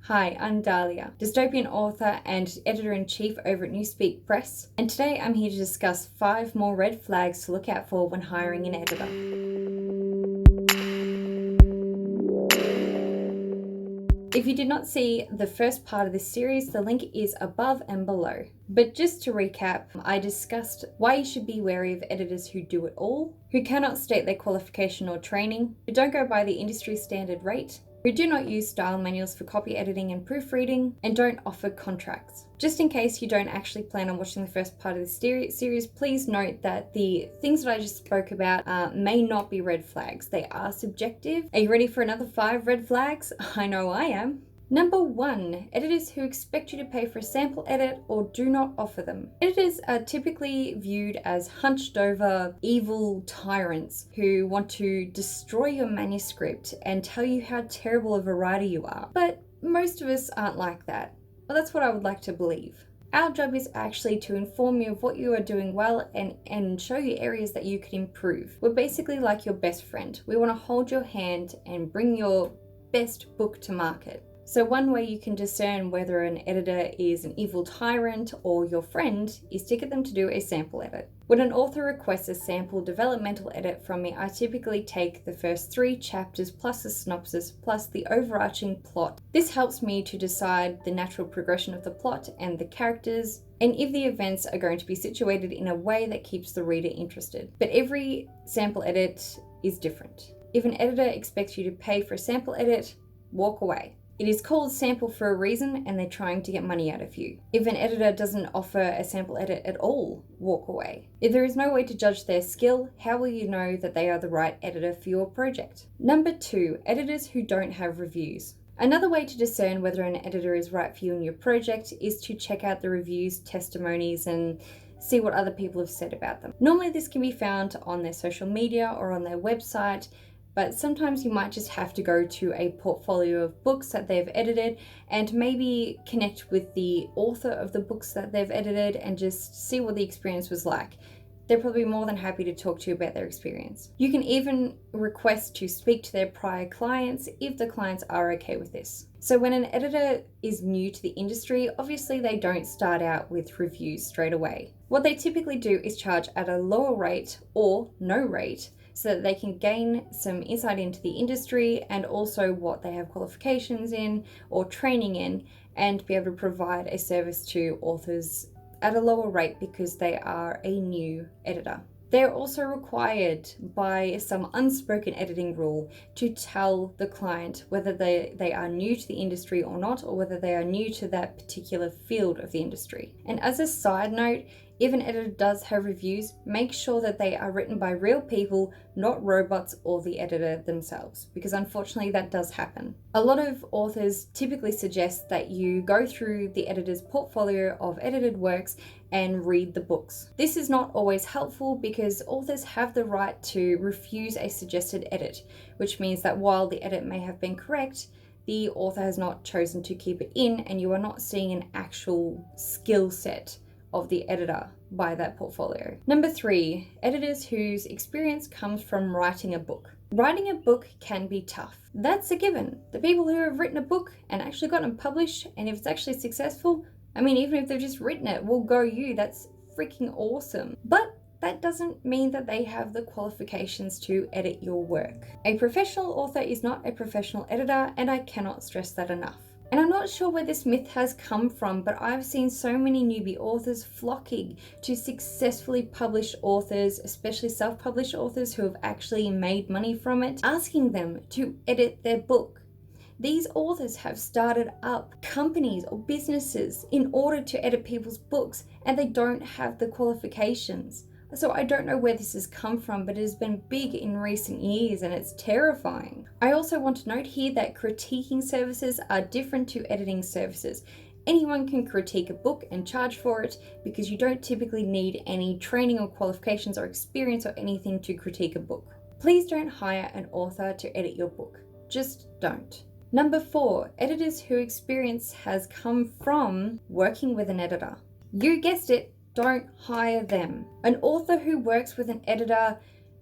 Hi, I'm Dahlia, dystopian author and editor-in-chief over at Newspeak Press, and today I'm here to discuss 5 more red flags to look out for when hiring an editor. If you did not see the first part of this series, the link is above and below. But just to recap, I discussed why you should be wary of editors who do it all, who cannot state their qualification or training, who don't go by the industry standard rate, who do not use style manuals for copy editing and proofreading, and don't offer contracts. Just in case you don't actually plan on watching the first part of this series, please note that the things that I just spoke about may not be red flags. They are subjective. Are you ready for another 5 red flags? I know I am. Number 1, editors who expect you to pay for a sample edit or do not offer them. Editors are typically viewed as hunched over, evil tyrants who want to destroy your manuscript and tell you how terrible of a writer you are. But most of us aren't like that. Well, that's what I would like to believe. Our job is actually to inform you of what you are doing well and show you areas that you can improve. We're basically like your best friend. We want to hold your hand and bring your best book to market. So one way you can discern whether an editor is an evil tyrant or your friend is to get them to do a sample edit. When an author requests a sample developmental edit from me, I typically take the first 3 chapters plus a synopsis plus the overarching plot. This helps me to decide the natural progression of the plot and the characters, and if the events are going to be situated in a way that keeps the reader interested. But every sample edit is different. If an editor expects you to pay for a sample edit, walk away. It is called sample for a reason, and they're trying to get money out of you. If an editor doesn't offer a sample edit at all, walk away. If there is no way to judge their skill, how will you know that they are the right editor for your project? Number 2, editors who don't have reviews. Another way to discern whether an editor is right for you in your project is to check out the reviews, testimonies, and see what other people have said about them. Normally this can be found on their social media or on their website, but sometimes you might just have to go to a portfolio of books that they've edited and maybe connect with the author of the books that they've edited and just see what the experience was like. They're probably more than happy to talk to you about their experience. You can even request to speak to their prior clients if the clients are okay with this. So when an editor is new to the industry, obviously they don't start out with reviews straight away. What they typically do is charge at a lower rate or no rate, so that they can gain some insight into the industry and also what they have qualifications in or training in, and be able to provide a service to authors at a lower rate because they are a new editor. They're also required by some unspoken editing rule to tell the client whether they are new to the industry or not, or whether they are new to that particular field of the industry. And as a side note, if an editor does have reviews, make sure that they are written by real people, not robots or the editor themselves, because unfortunately that does happen. A lot of authors typically suggest that you go through the editor's portfolio of edited works and read the books. This is not always helpful because authors have the right to refuse a suggested edit, which means that while the edit may have been correct, the author has not chosen to keep it in, and you are not seeing an actual skill set of the editor by that portfolio. Number 3, editors whose experience comes from writing a book. Writing a book can be tough. That's a given. The people who have written a book and actually gotten it published, and if it's actually successful, I mean, even if they've just written it, well, go you, that's freaking awesome. But that doesn't mean that they have the qualifications to edit your work. A professional author is not a professional editor, and I cannot stress that enough. And I'm not sure where this myth has come from, but I've seen so many newbie authors flocking to successfully published authors, especially self-published authors who have actually made money from it, asking them to edit their book. These authors have started up companies or businesses in order to edit people's books, and they don't have the qualifications. So I don't know where this has come from, but it has been big in recent years and it's terrifying. I also want to note here that critiquing services are different to editing services. Anyone can critique a book and charge for it because you don't typically need any training or qualifications or experience or anything to critique a book. Please don't hire an author to edit your book. Just don't. Number 4, editors whose experience has come from working with an editor. You guessed it. Don't hire them. An author who works with an editor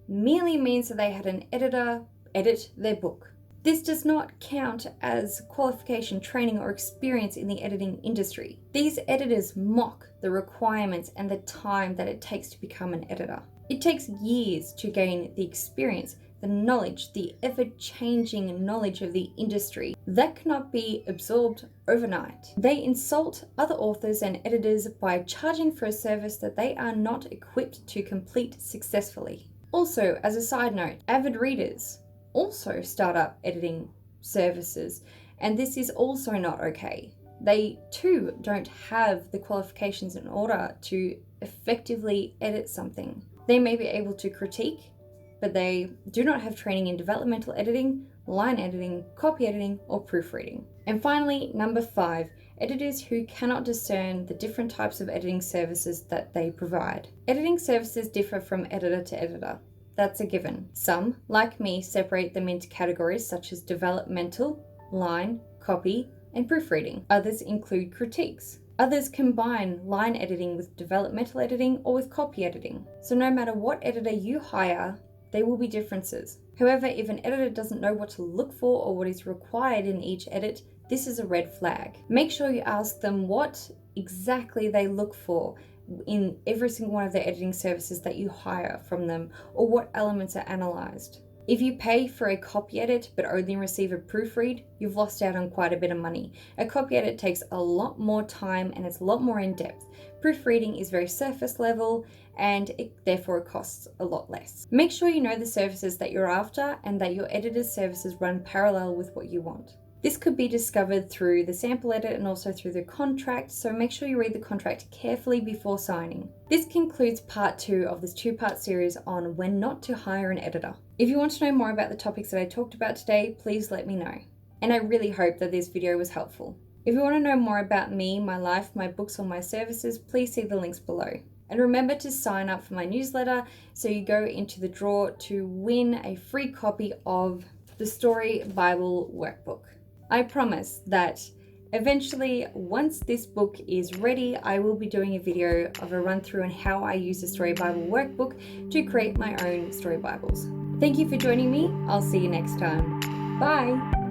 merely means that they had an editor edit their book. This does not count as qualification, training, or experience in the editing industry. These editors mock the requirements and the time that it takes to become an editor. It takes years to gain the experience, the knowledge, the ever-changing knowledge of the industry. That cannot be absorbed overnight. They insult other authors and editors by charging for a service that they are not equipped to complete successfully. Also, as a side note, avid readers also start up editing services, and this is also not okay. They too don't have the qualifications in order to effectively edit something. They may be able to critique, but they do not have training in developmental editing, line editing, copy editing, or proofreading. And finally, number 5, editors who cannot discern the different types of editing services that they provide. Editing services differ from editor to editor. That's a given. Some, like me, separate them into categories such as developmental, line, copy, and proofreading. Others include critiques. Others combine line editing with developmental editing or with copy editing. So no matter what editor you hire, there will be differences. However, if an editor doesn't know what to look for or what is required in each edit, this is a red flag. Make sure you ask them what exactly they look for in every single one of their editing services that you hire from them, or what elements are analyzed. If you pay for a copy edit but only receive a proofread, you've lost out on quite a bit of money. A copy edit takes a lot more time and it's a lot more in depth. Proofreading is very surface level and therefore it costs a lot less. Make sure you know the services that you're after and that your editor's services run parallel with what you want. This could be discovered through the sample edit and also through the contract, so make sure you read the contract carefully before signing. This concludes part 2 of this 2-part series on when not to hire an editor. If you want to know more about the topics that I talked about today, please let me know. And I really hope that this video was helpful. If you want to know more about me, my life, my books, or my services, please see the links below. And remember to sign up for my newsletter so you go into the draw to win a free copy of the Story Bible Workbook. I promise that eventually, once this book is ready, I will be doing a video of a run through on how I use the Story Bible Workbook to create my own story Bibles. Thank you for joining me. I'll see you next time. Bye.